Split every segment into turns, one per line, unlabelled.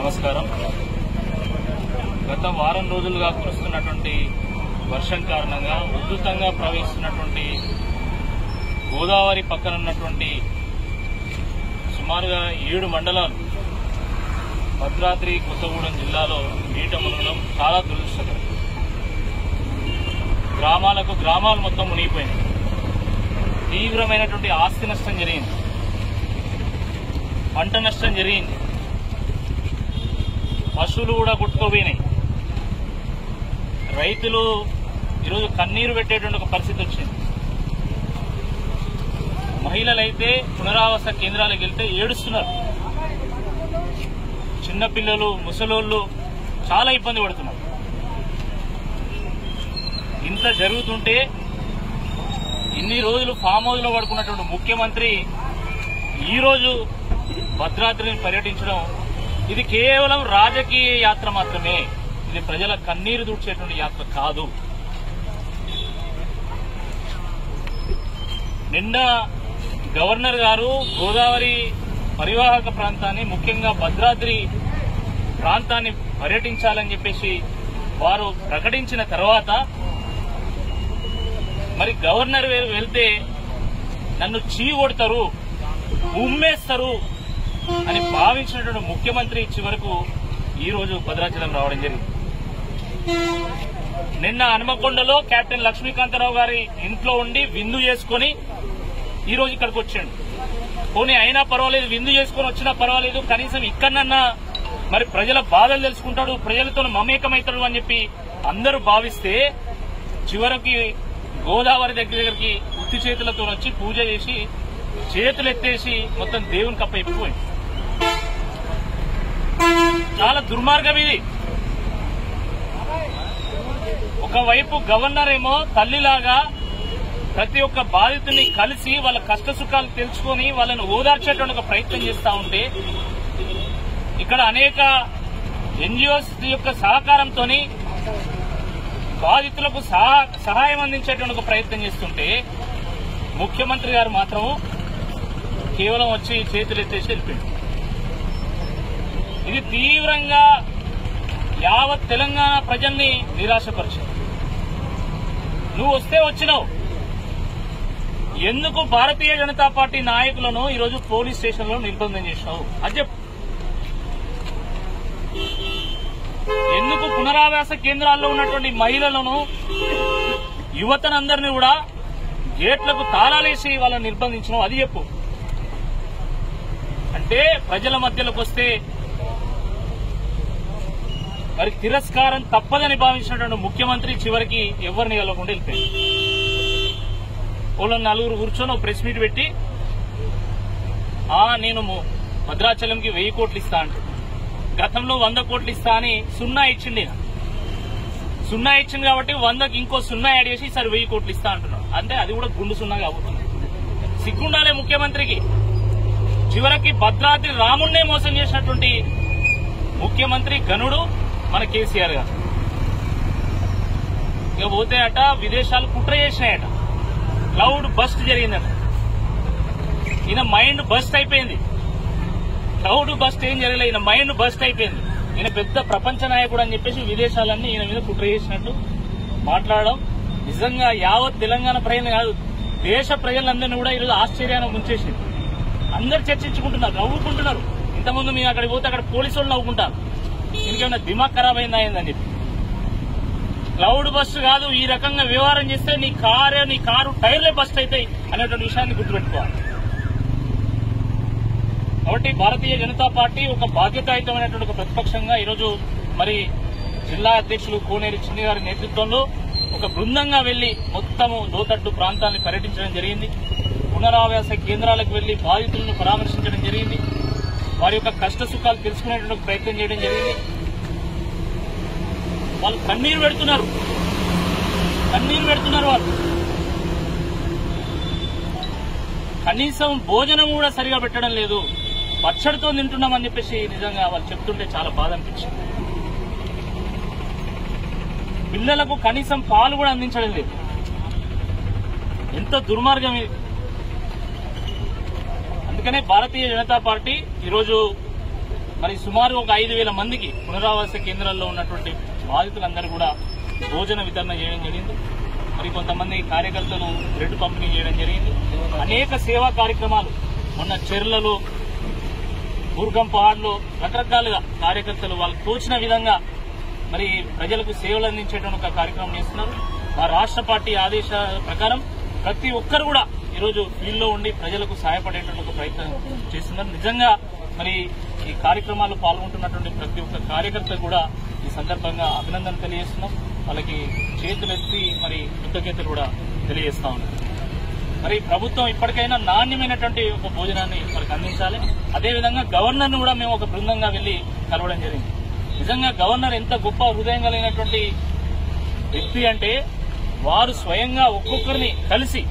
నమస్కారం. గత వారం రోజులుగా కురుస్తున్నటువంటి వర్షం కారణంగా ఉధృతంగా ప్రవహిస్తున్నటువంటి గోదావరి పక్కన ఉన్నటువంటి సుమారుగా 7 మండలాలు భద్రాద్రి కొత్తగూడెం జిల్లాలో నీట మునగడం చాలా దురదృష్టకరం. గ్రామాలు మొత్తం మునిగిపోయినాయి. తీవ్రమైనటువంటి ఆస్తి నష్టం జరిగింది, పంట నష్టం జరిగింది, పశువులు కూడా కొట్టుకుపోయినాయి. రైతులు ఈరోజు కన్నీరు పెట్టేటువంటి ఒక పరిస్థితి వచ్చింది. మహిళలైతే పునరావాస కేంద్రాలకు వెళ్తే ఏడుస్తున్నారు. చిన్నపిల్లలు, ముసలోళ్ళు చాలా ఇబ్బంది పడుతున్నారు. ఇంత జరుగుతుంటే ఇన్ని రోజులు ఫామ్ హౌస్ లో పడుకున్నటువంటి ముఖ్యమంత్రి ఈరోజు భద్రాద్రిని పర్యటించడం ఇది కేవలం రాజకీయ యాత్ర మాత్రమే. ఇది ప్రజల కన్నీరు తుడిచేటువంటి యాత్ర కాదు. నిన్న గవర్నర్ గారు గోదావరి పరివాహక ప్రాంతాన్ని, ముఖ్యంగా భద్రాద్రి ప్రాంతాన్ని పర్యటించాలని చెప్పేసి వారు ప్రకటించిన తర్వాత మరి గవర్నర్ వెళ్తే నన్ను చీకొడతారు, ఉమ్మేస్తారు అని భావించినటువంటి ముఖ్యమంత్రి చివరకు ఈ రోజు భద్రాచలం రావడం జరిగింది. నిన్న హనుమకొండలో కెప్టెన్ లక్ష్మీకాంతారావు గారి ఇంట్లో ఉండి విందు చేసుకుని ఈ రోజు ఇక్కడికి వచ్చాడు. పోనీ అయినా పర్వాలేదు, విందు చేసుకుని వచ్చినా పర్వాలేదు, కనీసం ఇక్కడనన్నా మరి ప్రజల బాధలు తెలుసుకుంటాడు, ప్రజలతో మమేకమవుతాడు అని చెప్పి అందరూ భావిస్తే చివరికి గోదావరి దగ్గరికి ఉత్తి చేతులతో వచ్చి పూజ చేసి చేతులు ఎత్తేసి మొత్తం దేవునికి అప్పయిపోయింది. చాలా దుర్మార్గం ఇది. ఒకవైపు గవర్నర్ ఏమో తల్లిలాగా ప్రతి ఒక్క బాధితుని కలిసి వాళ్ళ కష్ట సుఖాలు తెలుసుకుని వాళ్ళని ఓదార్చేటువంటి ఒక ప్రయత్నం చేస్తా ఉంటే, ఇక్కడ అనేక ఎన్జిఓస్ యొక్క సహకారంతో బాధితులకు సహాయం అందించేటువంటి ఒక ప్రయత్నం చేస్తుంటే ముఖ్యమంత్రి గారు మాత్రం కేవలం వచ్చి చేతులు ఎత్తేసి వెళ్ళిపోయింది. ఇది తీవ్రంగా యావత్ తెలంగాణ ప్రజల్ని నిరాశపరిచింది. నువ్వు వస్తే వచ్చినావు, ఎందుకు భారతీయ జనతా పార్టీ నాయకులను ఈరోజు పోలీస్ స్టేషన్ లో నిర్బంధం చేసినావు అది చెప్పు. ఎందుకు పునరావాస కేంద్రాల్లో ఉన్నటువంటి మహిళలను, యువతనందరినీ కూడా గేట్లకు తాళాలేసి వాళ్ళని నిర్బంధించినావు అది చెప్పు. అంటే ప్రజల మధ్యలోకి వస్తే మరి తిరస్కారం తప్పదని భావించినటువంటి ముఖ్యమంత్రి చివరికి ఎవరిని వెళ్ళకుండా వెళ్ళిపోయింది. వాళ్ళని నలుగురు కూర్చొని ఒక ప్రెస్ మీట్ పెట్టి నేను భద్రాచలంకి 1000 కోట్లు ఇస్తా అంటు, గతంలో 100 కోట్లు ఇస్తా అని సున్నా ఇచ్చింది. సున్నా ఇచ్చింది కాబట్టి 100కి ఇంకో సున్నా యాడ్ చేసి ఈసారి 1000 కోట్లు ఇస్తా అంటున్నాడు. అంటే అది కూడా గుండు సున్నా కాబోతుంది. సిగ్గుండాలే ముఖ్యమంత్రికి. చివరికి భద్రాద్రి రాముణ్ణే మోసం చేసినటువంటి ముఖ్యమంత్రి గనుడు మన కేసీఆర్ గారు. ఇక పోతే అట విదేశాలు కుట్ర చేసినాయట, క్లౌడ్ బస్ట్ జరిగిందట. ఈయన మైండ్ బస్ట్ అయిపోయింది. క్లౌడ్ బస్ట్ ఏం జరగలే, ఈయన మైండ్ బస్ట్ అయిపోయింది. ఈయన పెద్ద ప్రపంచ నాయకుడు అని చెప్పేసి విదేశాలన్నీ ఈయన మీద కుట్ర చేసినట్టు మాట్లాడడం నిజంగా యావత్ తెలంగాణ ప్రజలు కాదు, దేశ ప్రజలందరినీ కూడా ఈరోజు ఆశ్చర్యాన్ని ముంచేసింది. అందరు చర్చించుకుంటున్నారు, నవ్వుకుంటున్నారు. ఇంతకుముందు మేము అక్కడికి పోతే అక్కడ పోలీసు వాళ్ళు నవ్వుకుంటారు, ఇంకేమైనా దిమాగ్ ఖరాబ్ అయిందా అయిందని చెప్పి. క్లౌడ్ బస్ట్ కాదు, ఈ రకంగా వ్యవహారం చేస్తే నీ కారు టైర్లే బస్ట్ అవుతాయి అనేటువంటి విషయాన్ని గుర్తుపెట్టుకోవాలి. కాబట్టి భారతీయ జనతా పార్టీ ఒక బాధ్యతాయుతమైనటువంటి ఒక ప్రతిపక్షంగా ఈరోజు మరి జిల్లా అధ్యక్షులు కోనేరు చిన్ని గారి నేతృత్వంలో ఒక బృందంగా వెళ్లి మొత్తము లోతట్టు ప్రాంతాన్ని పర్యటించడం జరిగింది. పునరావాస కేంద్రాలకు వెళ్లి బాధితులను పరామర్శించడం జరిగింది. వారి యొక్క కష్ట సుఖాలు తెలుసుకునేటువంటి ప్రయత్నం చేయడం జరిగింది. వాళ్ళు కన్నీరు పెడుతున్నారు వాళ్ళు. కనీసం భోజనం కూడా సరిగా పెట్టడం లేదు, పచ్చడితో తింటున్నామని చెప్పేసి నిజంగా వాళ్ళు చెప్తుంటే చాలా బాధ అనిపించింది. పిల్లలకు కనీసం పాలు కూడా అందించడం లేదు. ఎంత దుర్మార్గం ఇది. అందుకనే భారతీయ జనతా పార్టీ ఈరోజు మరి సుమారు ఒక 5,000 మందికి పునరావాస కేంద్రాల్లో ఉన్నటువంటి బాధితులందరూ కూడా భోజన వితరణ చేయడం జరిగింది. మరి కొంతమంది కార్యకర్తలు బ్రెడ్ పంపిణీ చేయడం జరిగింది. అనేక సేవా కార్యక్రమాలు మొన్న చెర్లలో, బూర్గంపహాడ్లో రకరకాలుగా కార్యకర్తలు వాళ్ళకు తోచిన విధంగా మరి ప్రజలకు సేవలు అందించేటువంటి ఒక కార్యక్రమం చేస్తున్నారు. మా రాష్ట్ర పార్టీ ఆదేశాల ప్రకారం ప్రతి ఒక్కరు కూడా ఈరోజు ఫీల్డ్లో ఉండి ప్రజలకు సహాయపడేటువంటి ఒక ప్రయత్నం చేస్తున్నారు. నిజంగా మరి ఈ కార్యక్రమాల్లో పాల్గొంటున్నటువంటి ప్రతి ఒక్క కార్యకర్త కూడా ఈ సందర్భంగా అభినందన తెలియజేస్తున్నాం. వాళ్ళకి చేతులెత్తి మరి కృతజ్ఞతలు కూడా తెలియజేస్తా ఉన్నాం. మరి ప్రభుత్వం ఇప్పటికైనా నాణ్యమైనటువంటి ఒక భోజనాన్ని వాళ్ళకి అందించాలి. అదేవిధంగా గవర్నర్ ను కూడా మేము ఒక బృందంగా వెళ్లి కలవడం జరిగింది. నిజంగా గవర్నర్ ఎంత గొప్ప హృదయం కలిగినటువంటి వ్యక్తి అంటే వారు స్వయంగా ఒక్కొక్కరిని కలిసి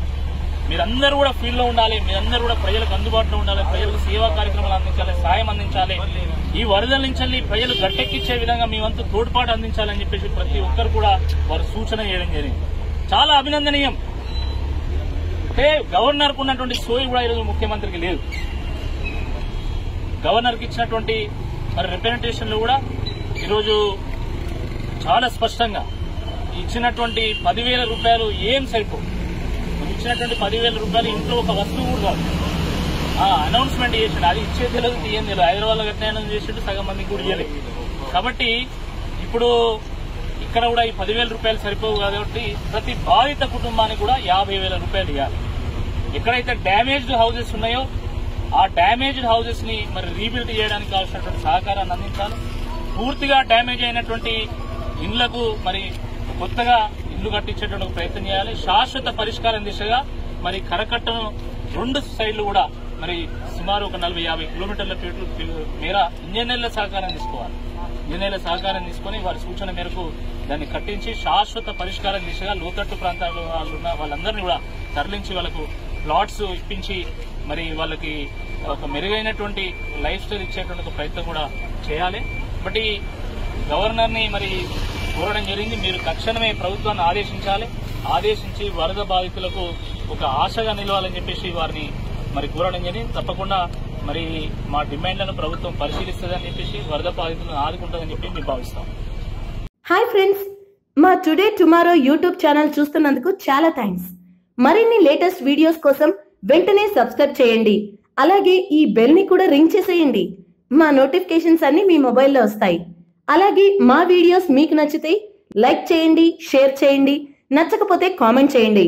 మీరందరూ కూడా ఫీల్డ్ లో ఉండాలి, మీరందరూ కూడా ప్రజలకు అందుబాటులో ఉండాలి, ప్రజలకు సేవా కార్యక్రమాలు అందించాలి, సాయం అందించాలి, ఈ వరదల నుంచి ప్రజలు గట్టెక్కించే విధంగా మీ వంతు తోడ్పాటు అందించాలని చెప్పేసి ప్రతి ఒక్కరు కూడా వారు సూచన చేయడం జరిగింది. చాలా అభినందనీయం. అంటే గవర్నర్ కు ఉన్నటువంటి సోయి కూడా ఈరోజు ముఖ్యమంత్రికి లేదు. గవర్నర్ కి ఇచ్చినటువంటి మరి రిప్రజెంటేషన్ లో కూడా ఈరోజు చాలా స్పష్టంగా ఇచ్చినటువంటి 10,000 రూపాయలు ఏం సరిపో, ఇచ్చినటువంటి 10,000 రూపాయలు ఇంట్లో ఒక వస్తువు కూడా కాదు. అనౌన్స్మెంట్ చేసాడు, అది ఇచ్చే తెలియదు, తీయం తెలియదు. హైదరాబాద్ లో గట్టిన చేసాడు, సగం మందికి కూడా ఇవ్వలేదు. కాబట్టి ఇప్పుడు ఇక్కడ కూడా ఈ 10,000 రూపాయలు సరిపోవు కాబట్టి ప్రతి బాధిత కుటుంబానికి కూడా 50,000 రూపాయలు ఇవ్వాలి. ఎక్కడైతే డ్యామేజ్డ్ హౌసెస్ ఉన్నాయో ఆ డ్యామేజ్డ్ హౌసెస్ ని మరి రీబిల్డ్ చేయడానికి కావాల్సినటువంటి సహకారాన్ని అందించాలి. పూర్తిగా డ్యామేజ్ అయినటువంటి ఇండ్లకు మరి కొత్తగా ఇల్లు కట్టించేటువంటి ప్రయత్నం చేయాలి. శాశ్వత పరిష్కారం దిశగా మరి కరకట్టను 2 సైడ్లు కూడా మరి సుమారు ఒక 40-50 కిలోమీటర్ల మేర ఇంజనీర్ల సహకారం తీసుకోవాలి. ఇంజనీర్ల సహకారం తీసుకుని వారి సూచన మేరకు దాన్ని కట్టించి శాశ్వత పరిష్కారం దిశగా లోతట్టు ప్రాంతాల్లో ఉన్న వాళ్ళందరినీ కూడా తరలించి వాళ్ళకు ప్లాట్స్ ఇప్పించి మరి వాళ్ళకి ఒక మెరుగైనటువంటి లైఫ్ స్టైల్ ఇచ్చేటువంటి ఒక ప్రయత్నం కూడా చేయాలి. బట్ గవర్నర్ ని మరి కోరడం జరిగింది, మీరు తక్షణమే ప్రభుత్వాన్ని ఆదేశించి వరద బాధితులకు ఒక ఆశగా నిలవాలని చెప్పేసి వారిని మరి కోరడం జరిగింది. తప్పకుండా మరి మా డిమాండ్లను ప్రభుత్వం పరిశీలిస్తుందని చెప్పేసి వరద బాధితులను ఆదుకుంటుందని చెప్పి మేము భావిస్తాం.
హాయ్ ఫ్రెండ్స్, మా టుడే టుమారో యూట్యూబ్ ఛానల్ చూస్తున్నందుకు చాలా థ్యాంక్స్. మరిన్ని లేటెస్ట్ వీడియోస్ కోసం వెంటనే సబ్స్క్రైబ్ చేయండి. అలాగే ఈ బెల్ ని కూడా రింగ్ చేసేయండి. మా నోటిఫికేషన్స్ అన్ని మీ మొబైల్లో వస్తాయి. అలాగే మా వీడియోస్ మీకు నచ్చితే లైక్ చేయండి, షేర్ చేయండి, నచ్చకపోతే కామెంట్ చేయండి.